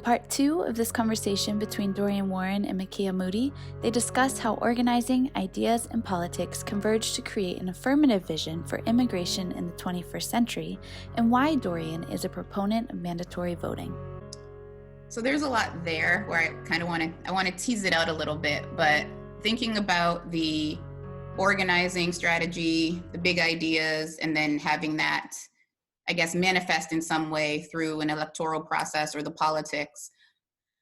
In part 2 of this conversation between Dorian Warren and Makiyah Moody, they discuss how organizing, ideas, and politics converge to create an affirmative vision for immigration in the 21st century, and why Dorian is a proponent of mandatory voting. So there's a lot there where I kind of want to tease it out a little bit, but thinking about the organizing strategy, the big ideas, and then having that, I guess, manifest in some way through an electoral process or the politics.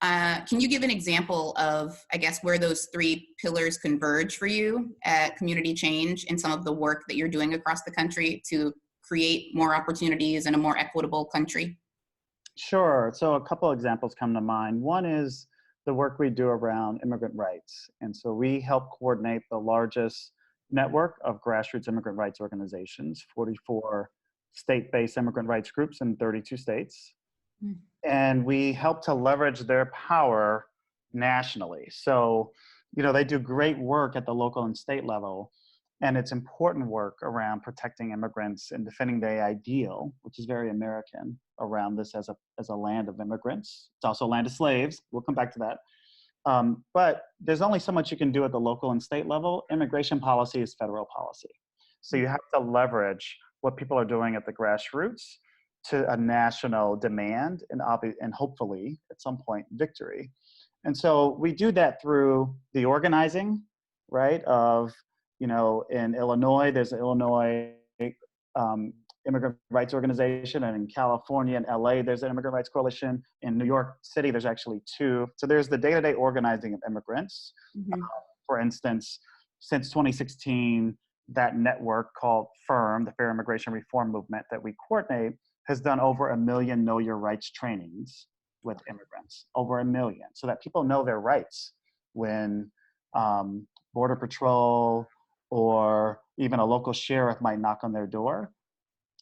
Can you give an example of, I guess, where those three pillars converge for you at community change and some of the work that you're doing across the country to create more opportunities in a more equitable country? Sure. So a couple examples come to mind. One is the work we do around immigrant rights. And so we help coordinate the largest network of grassroots immigrant rights organizations, 44 state-based immigrant rights groups in 32 states. And we help to leverage their power nationally. So, they do great work at the local and state level. And it's important work around protecting immigrants and defending the ideal, which is very American, around this as a land of immigrants. It's also a land of slaves. We'll come back to that. But there's only so much you can do at the local and state level. Immigration policy is federal policy. So you have to leverage what people are doing at the grassroots to a national demand and hopefully at some point victory. And so we do that through the organizing, right, of in Illinois, there's an Illinois immigrant rights organization, and in California and LA, there's an immigrant rights coalition. In New York City, there's actually two. So there's the day-to-day organizing of immigrants. For instance, since 2016, that network called FIRM, the Fair Immigration Reform Movement that we coordinate, has done over 1 million Know Your Rights trainings with immigrants, over 1 million, so that people know their rights when Border Patrol or even a local sheriff might knock on their door,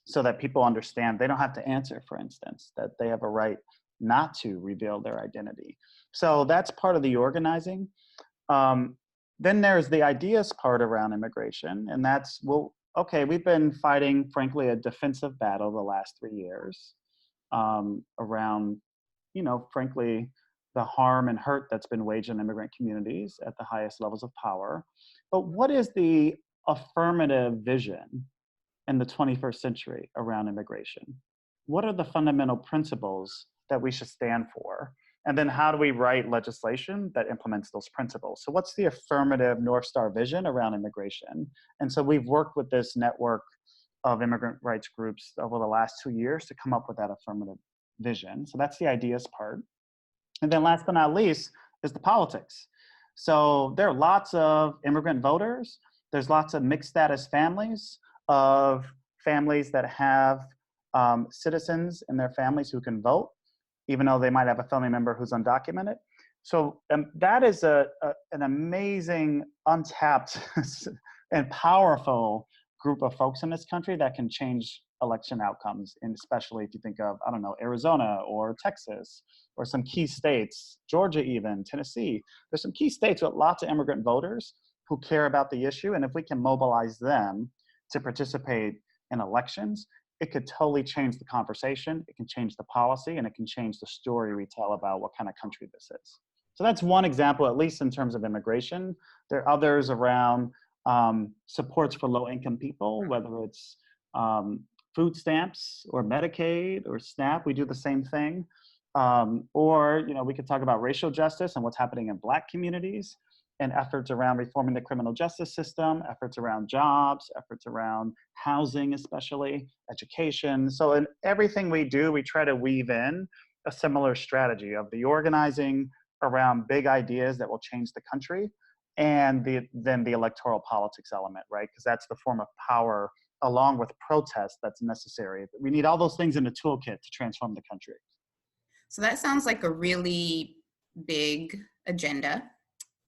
so that people understand they don't have to answer, for instance, that they have a right not to reveal their identity. So that's part of the organizing. Then there's the ideas part around immigration, and that's, we've been fighting, frankly, a defensive battle the last 3 years around, frankly, the harm and hurt that's been waged on immigrant communities at the highest levels of power. But what is the affirmative vision in the 21st century around immigration? What are the fundamental principles that we should stand for? And then how do we write legislation that implements those principles? So what's the affirmative North Star vision around immigration? And so we've worked with this network of immigrant rights groups over the last 2 years to come up with that affirmative vision. So that's the ideas part. And then last but not least is the politics. So there are lots of immigrant voters. There's lots of mixed status families, of families that have citizens in their families who can vote, even though they might have a family member who's undocumented. So that is an amazing, untapped, and powerful group of folks in this country that can change election outcomes, and especially if you think of, Arizona or Texas or some key states, Georgia even, Tennessee. There's some key states with lots of immigrant voters who care about the issue, and if we can mobilize them to participate in elections, it could totally change the conversation, it can change the policy, and it can change the story we tell about what kind of country this is. So that's one example, at least in terms of immigration. There are others around supports for low-income people, whether it's food stamps or Medicaid or SNAP, we do the same thing. Or we could talk about racial justice and what's happening in Black communities, and efforts around reforming the criminal justice system, efforts around jobs, efforts around housing, especially education. So in everything we do, we try to weave in a similar strategy of the organizing around big ideas that will change the country, and then the electoral politics element, right? Because that's the form of power along with protest that's necessary. We need all those things in the toolkit to transform the country. So that sounds like a really big agenda.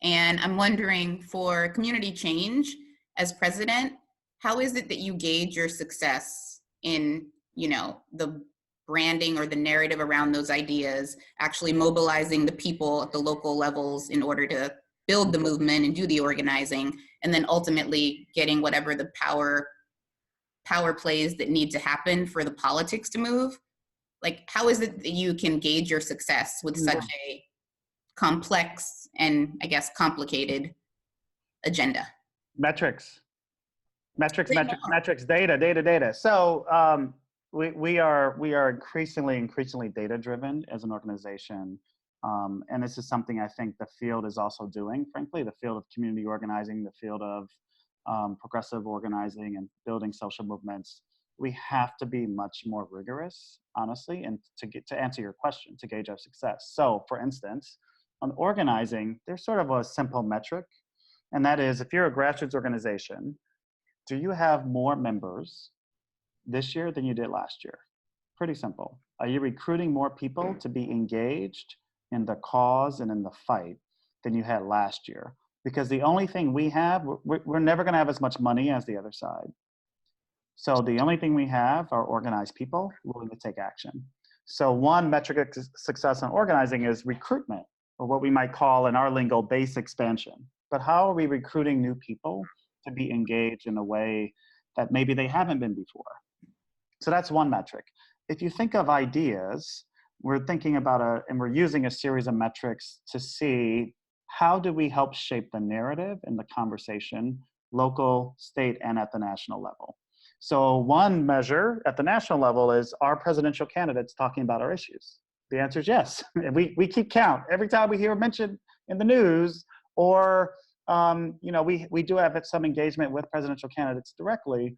And I'm wondering, for community change as president, how is it that you gauge your success in, the branding or the narrative around those ideas, actually mobilizing the people at the local levels in order to build the movement and do the organizing, and then ultimately getting whatever the power plays that need to happen for the politics to move? like, how is it that you can gauge your success with such a complex and, I guess, complicated agenda? Metrics, metrics, Say metrics, more. metrics, data, data, data. So we are increasingly data driven as an organization. And this is something I think the field is also doing, frankly, the field of community organizing, the field of progressive organizing and building social movements. We have to be much more rigorous, honestly, and to answer your question, to gauge our success. So for instance, on organizing, there's sort of a simple metric, and that is, if you're a grassroots organization, do you have more members this year than you did last year? Pretty simple. Are you recruiting more people to be engaged in the cause and in the fight than you had last year? Because the only thing we have, we're never going to have as much money as the other side. So the only thing we have are organized people willing to take action. So one metric of success in organizing is recruitment, or what we might call in our lingo, base expansion. But how are we recruiting new people to be engaged in a way that maybe they haven't been before? So that's one metric. If you think of ideas, we're thinking about and we're using a series of metrics to see how do we help shape the narrative and the conversation, local, state, and at the national level. So one measure at the national level is, are presidential candidates talking about our issues? The answer is yes. And we keep count. Every time we hear mentioned in the news, or we do have some engagement with presidential candidates directly.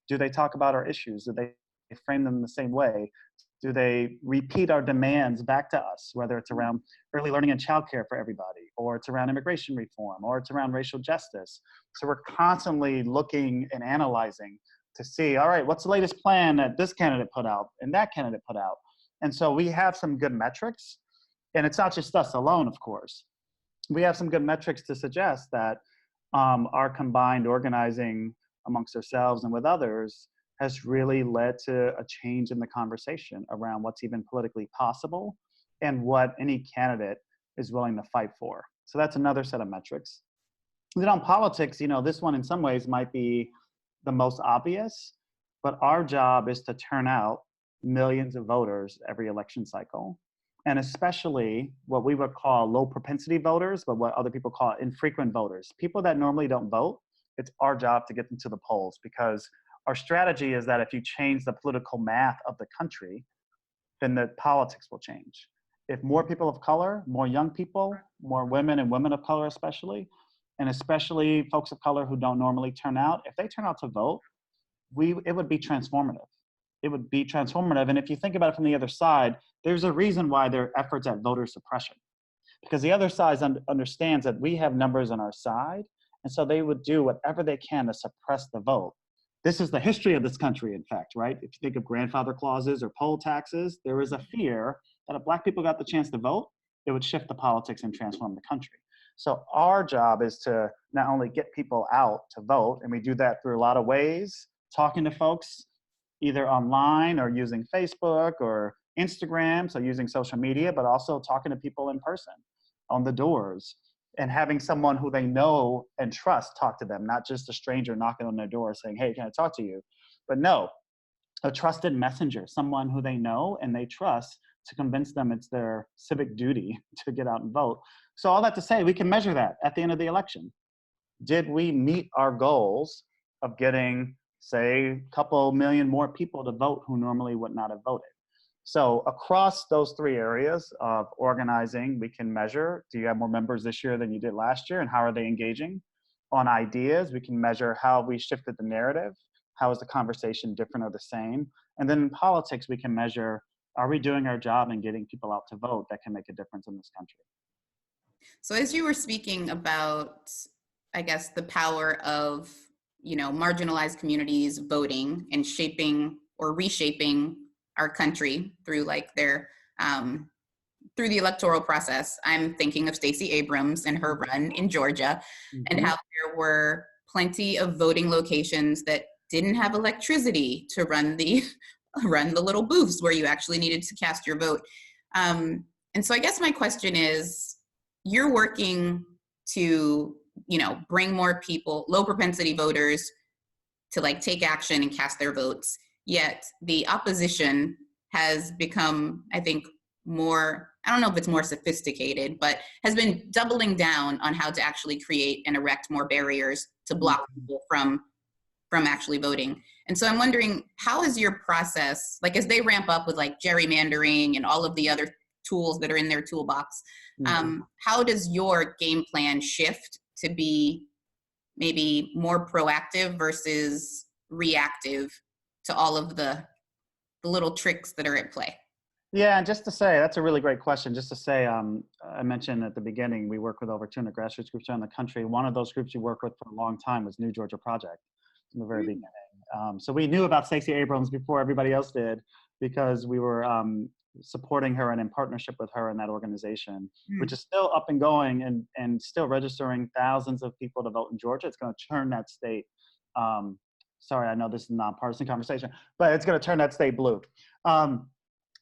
Do they talk about our issues? Do they frame them in the same way? Do they repeat our demands back to us, whether it's around early learning and childcare for everybody, or it's around immigration reform, or it's around racial justice? So we're constantly looking and analyzing to see, all right, what's the latest plan that this candidate put out and that candidate put out? And so we have some good metrics, and it's not just us alone, of course. We have some good metrics to suggest that our combined organizing amongst ourselves and with others has really led to a change in the conversation around what's even politically possible and what any candidate is willing to fight for. So that's another set of metrics. And then on politics, this one in some ways might be the most obvious, but our job is to turn out millions of voters every election cycle. And especially what we would call low propensity voters, but what other people call infrequent voters. People that normally don't vote, it's our job to get them to the polls, because our strategy is that if you change the political math of the country, then the politics will change. If more people of color, more young people, more women and women of color especially, and especially folks of color who don't normally turn out, if they turn out to vote, it would be transformative. It would be transformative. And if you think about it from the other side, there's a reason why there are efforts at voter suppression. Because the other side understands that we have numbers on our side, and so they would do whatever they can to suppress the vote. This is the history of this country, in fact, right? If you think of grandfather clauses or poll taxes, there is a fear that if Black people got the chance to vote, it would shift the politics and transform the country. So our job is to not only get people out to vote, and we do that through a lot of ways, talking to folks, either online or using Facebook or Instagram, so using social media, but also talking to people in person on the doors and having someone who they know and trust talk to them, not just a stranger knocking on their door saying, hey, can I talk to you? But no, a trusted messenger, someone who they know and they trust to convince them it's their civic duty to get out and vote. So all that to say, we can measure that at the end of the election. Did we meet our goals of getting, say, a couple million more people to vote who normally would not have voted? So across those three areas of organizing, we can measure, do you have more members this year than you did last year, and how are they engaging? On ideas, we can measure how we shifted the narrative, how is the conversation different or the same? And then in politics, we can measure, are we doing our job in getting people out to vote that can make a difference in this country? So as you were speaking about, I guess, the power of, marginalized communities voting and shaping or reshaping our country through through the electoral process, I'm thinking of Stacey Abrams and her run in Georgia, and how there were plenty of voting locations that didn't have electricity to run the little booths where you actually needed to cast your vote. And so I guess my question is, you're working to, bring more people, low propensity voters, to take action and cast their votes. Yet the opposition has become, I think, more, I don't know if it's more sophisticated, but has been doubling down on how to actually create and erect more barriers to block people from actually voting. And so I'm wondering, how is your process, like as they ramp up with like gerrymandering and all of the other tools that are in their toolbox, how does your game plan shift to be maybe more proactive versus reactive to all of the little tricks that are at play? Yeah, and just to say, that's a really great question. Just to say, I mentioned at the beginning, we work with over 200 grassroots groups around the country. One of those groups we worked with for a long time was New Georgia Project from the very beginning. So we knew about Stacey Abrams before everybody else did, because we were supporting her and in partnership with her in that organization, which is still up and going and still registering thousands of people to vote in Georgia. It's going to turn that state, sorry, I know this is a nonpartisan conversation, but it's going to turn that state blue.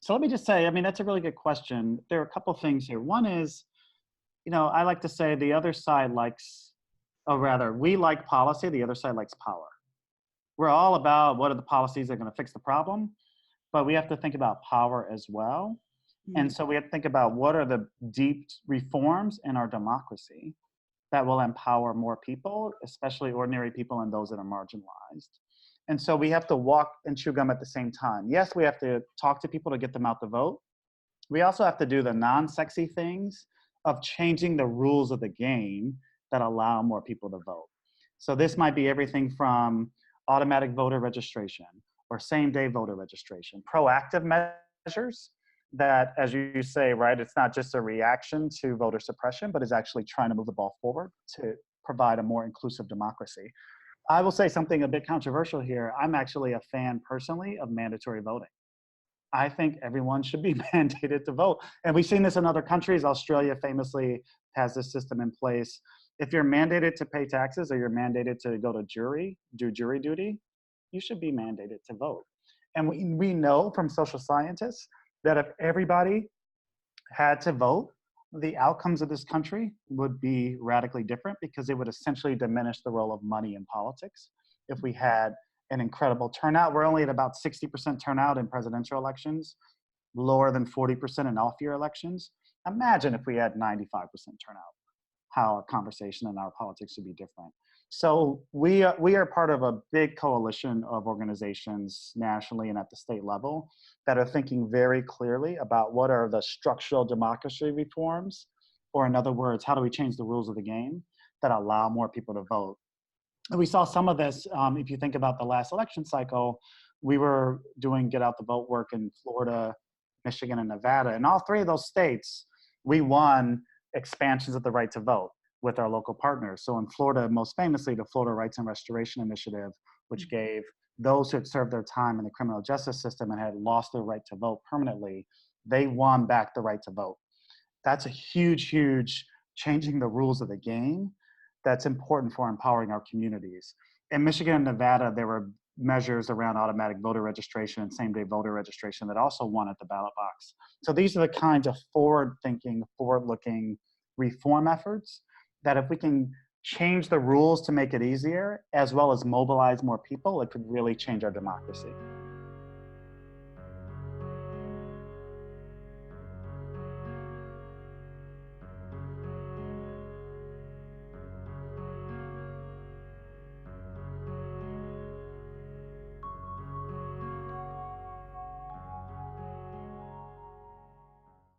So let me just say, I mean, that's a really good question. There are a couple things here. One is, I like to say the other side likes, or rather, we like policy, the other side likes power. We're all about what are the policies that are going to fix the problem, but we have to think about power as well. And so we have to think about what are the deep reforms in our democracy that will empower more people, especially ordinary people and those that are marginalized. And so we have to walk and chew gum at the same time. Yes, we have to talk to people to get them out to vote. We also have to do the non-sexy things of changing the rules of the game that allow more people to vote. So this might be everything from automatic voter registration or same-day voter registration, proactive measures that, as you say, right, it's not just a reaction to voter suppression, but is actually trying to move the ball forward to provide a more inclusive democracy. I will say something a bit controversial here. I'm actually a fan personally of mandatory voting. I think everyone should be mandated to vote. And we've seen this in other countries. Australia famously has this system in place. If you're mandated to pay taxes or you're mandated to go to do jury duty, you should be mandated to vote. And we know from social scientists that if everybody had to vote, the outcomes of this country would be radically different, because it would essentially diminish the role of money in politics. If we had an incredible turnout, we're only at about 60% turnout in presidential elections, lower than 40% in off-year elections. Imagine if we had 95% turnout, how our conversation and our politics would be different. So we are part of a big coalition of organizations nationally and at the state level that are thinking very clearly about what are the structural democracy reforms, or in other words, how do we change the rules of the game that allow more people to vote. And we saw some of this, if you think about the last election cycle, we were doing get out the vote work in Florida, Michigan, and Nevada. In all three of those states, we won expansions of the right to vote with our local partners. So in Florida, most famously, the Florida Rights and Restoration Initiative, which gave those who had served their time in the criminal justice system and had lost their right to vote permanently, they won back the right to vote. That's a huge, huge changing the rules of the game that's important for empowering our communities. In Michigan and Nevada, there were measures around automatic voter registration and same-day voter registration that also won at the ballot box. So these are the kinds of forward-thinking, forward-looking reform efforts that if we can change the rules to make it easier, as well as mobilize more people, it could really change our democracy.